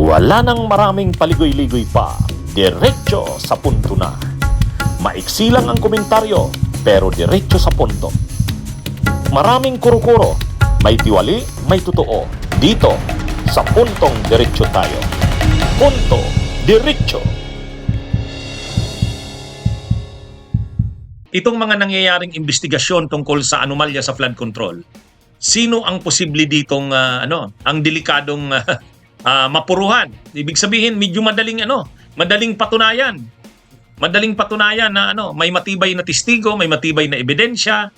Wala nang maraming paligoy-ligoy pa, diretso sa punto na. Maiksi lang ang komentaryo, pero diretso sa punto. Maraming kuro-kuro, may tiwali, may totoo. Dito, sa puntong diretso tayo. Punto, diretso. Itong mga nangyayaring investigasyon tungkol sa anomalya sa flood control, sino ang posible ditong ang delikadong mapuruhan? Ibig sabihin medyo madaling patunayan. Madaling patunayan na may matibay na testigo, may matibay na ebidensya.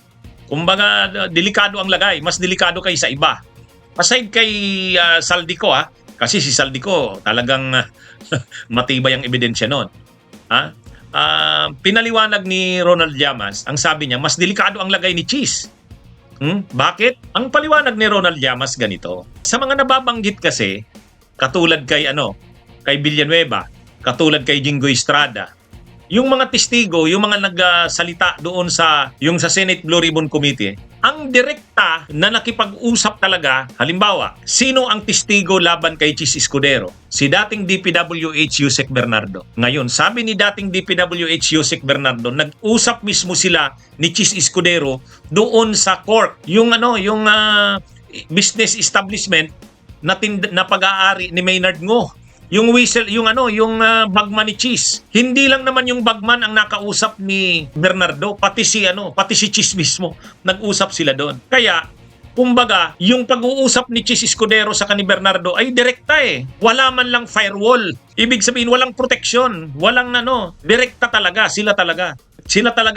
Kumbaga delikado ang lagay, mas delikado kay sa iba. Aside kay Saldico kasi si Saldico talagang matibay ang ebidensya noon. Pinaliwanag ni Ronald Llamas, ang sabi niya, mas delikado ang lagay ni Cheese. Bakit? Ang paliwanag ni Ronald Llamas ganito. Sa mga nababanggit kasi, katulad kay Villanueva, katulad kay Jinggoy Estrada, yung mga testigo, yung mga nagsalita doon sa Senate Blue Ribbon Committee, ang direkta na nakipag-usap talaga, halimbawa, sino ang testigo laban kay Cheese Escudero? Si dating DPWH Yusek Bernardo. Ngayon, sabi ni dating DPWH Yusek Bernardo, nag-usap mismo sila ni Cheese Escudero doon sa court. Yung business establishment na pag-aari ni Maynard Ngo. Yung bagman ni Cheese. Hindi lang naman yung bagman ang nakausap ni Bernardo, pati si Cheese mismo. Nag-usap sila doon. Kaya, kumbaga, yung pag-uusap ni Cheese Escudero sa ni Bernardo ay direkta eh. Wala man lang firewall. Ibig sabihin, walang protection. Walang direkta talaga. Sila talaga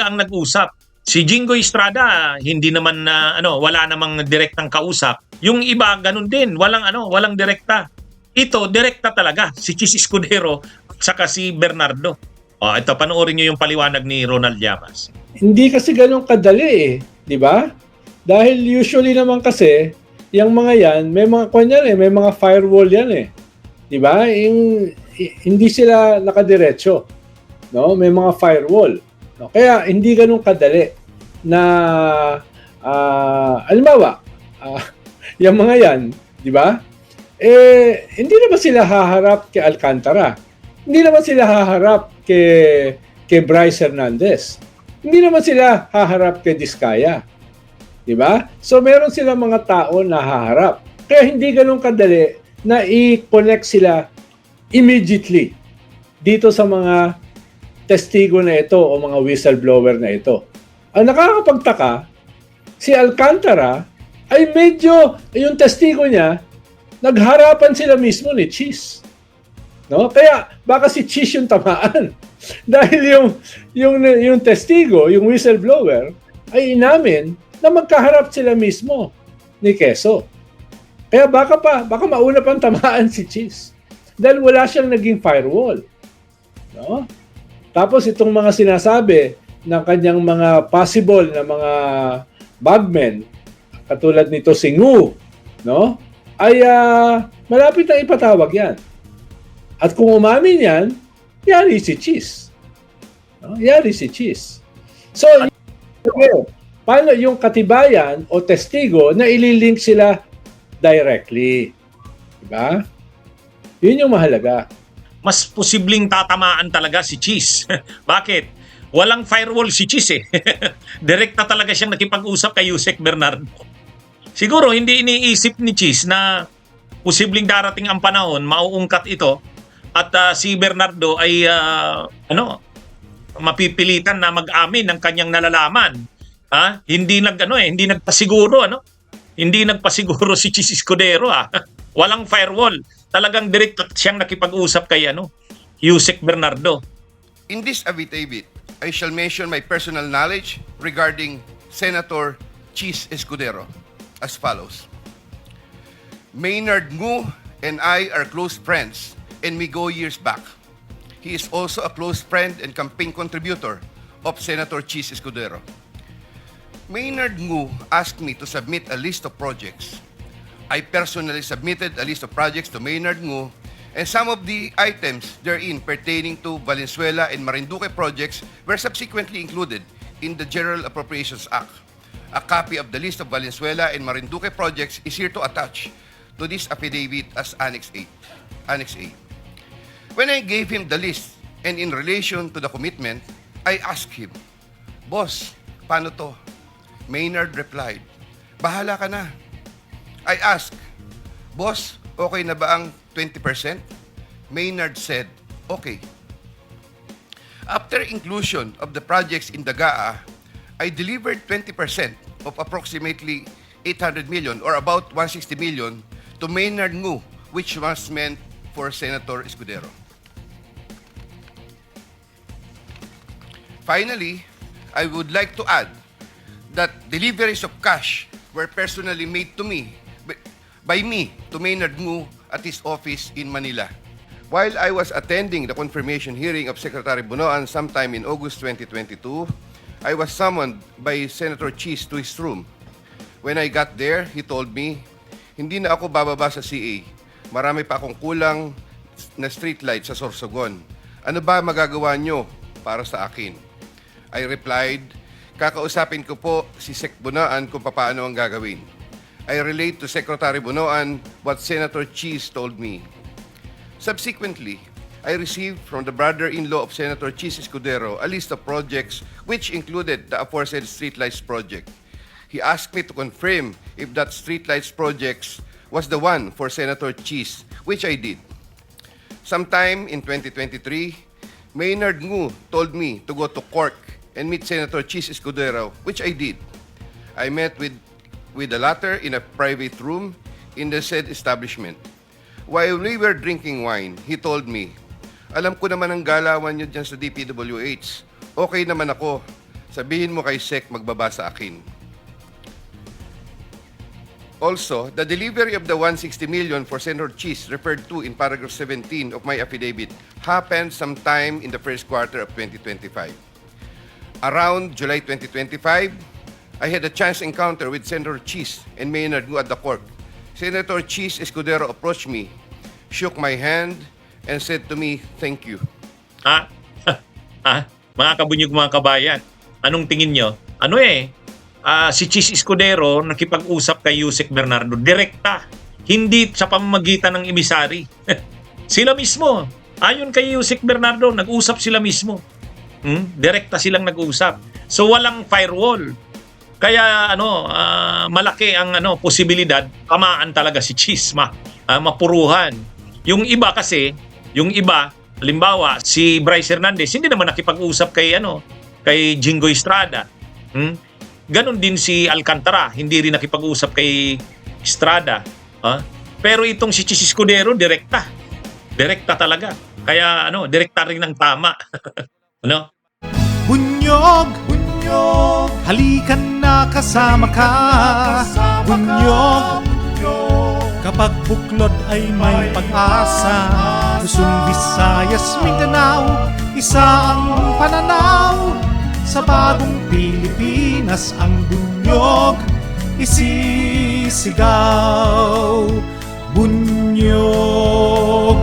ang nag-usap. Si Jinggoy Estrada, hindi naman wala namang direktang kausap. Yung iba, ganun din. Walang direkta. Ito, direkta talaga, si Cheese Escudero at saka si Bernardo. Ito, panoorin nyo yung paliwanag ni Ronald Llamas. Hindi kasi ganun kadali di ba? Dahil usually naman kasi, yung mga yan, may mga may mga firewall yan di ba? Hindi sila nakadiretso, no? May mga firewall. No? Kaya hindi ganun kadali na halimbawa, yung mga yan, di ba? Hindi naman sila haharap kay Alcantara. Hindi naman sila haharap kay Bryce Hernandez. Hindi naman sila haharap kay Diskaya. Di ba? So, meron silang mga tao na haharap. Kaya hindi ganun kadali na i-connect sila immediately dito sa mga testigo na ito o mga whistleblower na ito. Ang nakakapagtaka, si Alcantara ay medyo, yung testigo niya, nagharapan sila mismo ni Cheese. No? Kaya baka si Cheese yung tamaan. Dahil yung testigo, yung whistleblower, ay inamin na magkaharap sila mismo ni Quezon. Kaya baka mauna pang tamaan si Cheese. Dahil wala siyang naging firewall. No? Tapos itong mga sinasabi ng kanyang mga possible na mga bagmen, katulad nito si Ngu, no? Ay malapit na ipatawag yan. At kung umamin yan, yari si Cheese. No? Yari si Cheese. So, paano yung katibayan o testigo na ililink sila directly? Diba? Yun yung mahalaga. Mas posibleng tatamaan talaga si Cheese. Bakit? Walang firewall si Cheese Direkta talaga siyang nakipag-usap kay Yusek Bernardo. Siguro hindi iniisip ni Cheese na posibleng darating ang panahon, mauungkat ito at si Bernardo ay mapipilitan na mag-amin ng kanyang nalalaman. Hindi nagpasiguro Hindi nagpasiguro si Cheese Escudero Walang firewall. Talagang direkta siyang nakipag-usap kay Yusek Bernardo. In this affidavit, I shall mention my personal knowledge regarding Senator Cheese Escudero as follows. Maynard Ngu and I are close friends and we go years back. He is also a close friend and campaign contributor of Senator Cheese Escudero. Maynard Ngu asked me to submit a list of projects. I personally submitted a list of projects to Maynard Ngu and some of the items therein pertaining to Valenzuela and Marinduque projects were subsequently included in the General Appropriations Act. A copy of the list of Valenzuela and Marinduque projects is here to attach to this affidavit as Annex A. Annex A. When I gave him the list and in relation to the commitment, I asked him, "Boss, paano to?" Maynard replied, "Bahala ka na." I asked, "Boss, okay na ba ang 20%? Maynard said, "Okay." After inclusion of the projects in the GAA, I delivered 20% of approximately 800 million or about 160 million to Maynard Ngu, which was meant for Senator Escudero. Finally, I would like to add that deliveries of cash were personally made to me, by me to Maynard Ngu at his office in Manila. While I was attending the confirmation hearing of Secretary Bunoan sometime in August 2022, I was summoned by Senator Cheese to his room. When I got there, he told me, "Hindi na ako bababa sa CA. Marami pa akong kulang na streetlight sa Sorsogon. Ano ba magagawa nyo para sa akin?" I replied, "Kakausapin ko po si Sec Bunoan kung paano ang gagawin." I relate to Secretary Bunoan what Senator Cheese told me. Subsequently, I received from the brother-in-law of Senator Cheese Escudero a list of projects which included the aforesaid streetlights project. He asked me to confirm if that streetlights project was the one for Senator Cheese, which I did. Sometime in 2023, Maynard Ngu told me to go to Cork and meet Senator Cheese Escudero, which I did. I met with the latter in a private room in the said establishment. While we were drinking wine, he told me, "Alam ko naman ang galawan nyo dyan sa DPWH. Okay naman ako. Sabihin mo kay Sec magbaba sa akin." Also, the delivery of the 160 million for Senator Cheese referred to in paragraph 17 of my affidavit happened sometime in the first quarter of 2025. Around July 2025, I had a chance encounter with Senator Cheese and Maynard Ngu at the court. Senator Cheese Escudero approached me, shook my hand, and said to me, "Thank you." Mga kabunyog, mga kabayan, anong tingin nyo? Si Cheese Escudero nakipag-usap kay Yusek Bernardo direkta, hindi sa pamamagitan ng emisary. Sila mismo, ayon kay Yusek Bernardo, nag-usap sila mismo. Direkta silang nag-usap. So walang firewall. Kaya malaki ang posibilidad tamaan talaga si Cheese, mapuruhan. Yung iba kasi, halimbawa si Bryce Hernandez hindi naman nakipag-usap kay Jingoy Estrada. Ganon din si Alcantara, hindi rin nakipag-usap kay Estrada. Pero itong si Cheese Escudero, direkta. Direkta talaga. Kaya direkta rin ng tama. Bunyog, bunyog, halikan na kasama ka. Bunyog, kapag buklod ay may pag-asa. Luzon, Visayas, Mindanao, isa ang pananaw. Sa bagong Pilipinas ang bunyog isisigaw. Bunyog,